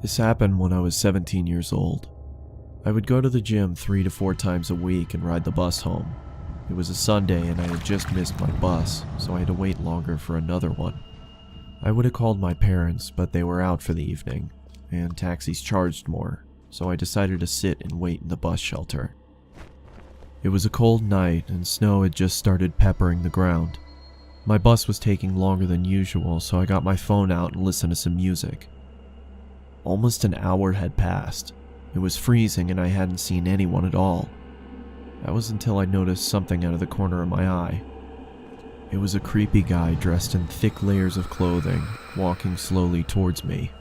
This happened when I was 17 years old. I would go to the gym 3 to 4 times a week and ride the bus home. It was a Sunday and I had just missed my bus, so I had to wait longer for another one. I would have called my parents, but they were out for the evening, and taxis charged more, so I decided to sit and wait in the bus shelter. It was a cold night and snow had just started peppering the ground. My bus was taking longer than usual, so I got my phone out and listened to some music. Almost an hour had passed. It was freezing and I hadn't seen anyone at all. That was until I noticed something out of the corner of my eye. It was a creepy guy dressed in thick layers of clothing, walking slowly towards me.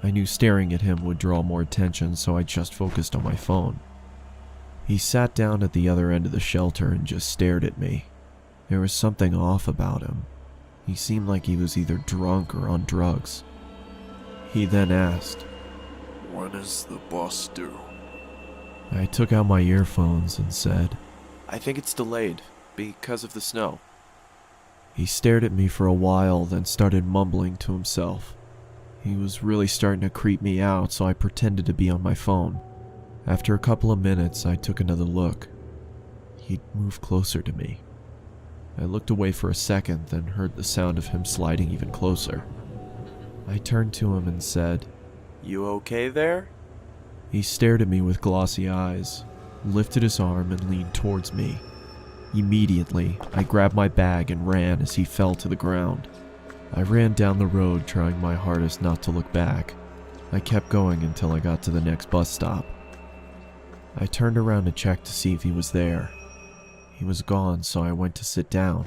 I knew staring at him would draw more attention, so I just focused on my phone. He sat down at the other end of the shelter and just stared at me. There was something off about him. He seemed like he was either drunk or on drugs. He then asked, "When is the bus due?" I took out my earphones and said, "I think it's delayed, because of the snow." He stared at me for a while, then started mumbling to himself. He was really starting to creep me out, so I pretended to be on my phone. After a couple of minutes, I took another look. He'd moved closer to me. I looked away for a second, then heard the sound of him sliding even closer. I turned to him and said, "You okay there?" He stared at me with glossy eyes, lifted his arm and leaned towards me. Immediately, I grabbed my bag and ran as he fell to the ground. I ran down the road, trying my hardest not to look back. I kept going until I got to the next bus stop. I turned around to check to see if he was there. He was gone, so I went to sit down.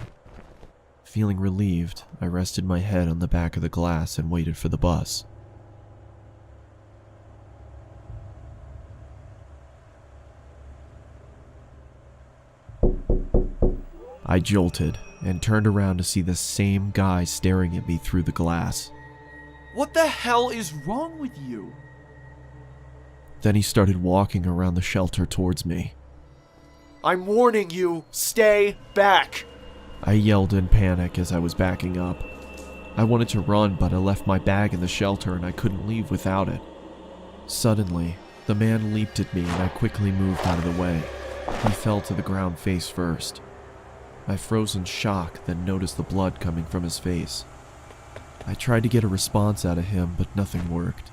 Feeling relieved, I rested my head on the back of the glass and waited for the bus. I jolted and turned around to see the same guy staring at me through the glass. What the hell is wrong with you? Then he started walking around the shelter towards me. I'm warning you, stay back! I yelled in panic as I was backing up. I wanted to run, but I left my bag in the shelter and I couldn't leave without it. Suddenly, the man leaped at me and I quickly moved out of the way. He fell to the ground face first. I froze in shock, then noticed the blood coming from his face. I tried to get a response out of him, but nothing worked.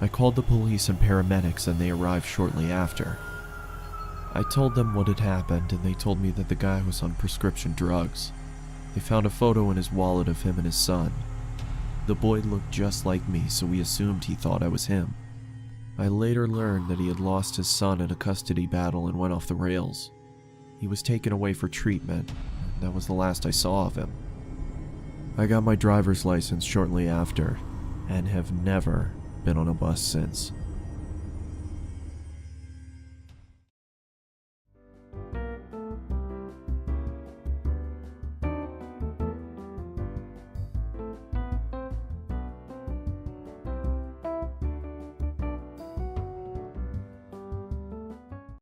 I called the police and paramedics and they arrived shortly after. I told them what had happened and they told me that the guy was on prescription drugs. They found a photo in his wallet of him and his son. The boy looked just like me, so we assumed he thought I was him. I later learned that he had lost his son in a custody battle and went off the rails. He was taken away for treatment, and that was the last I saw of him. I got my driver's license shortly after, and have never been on a bus since.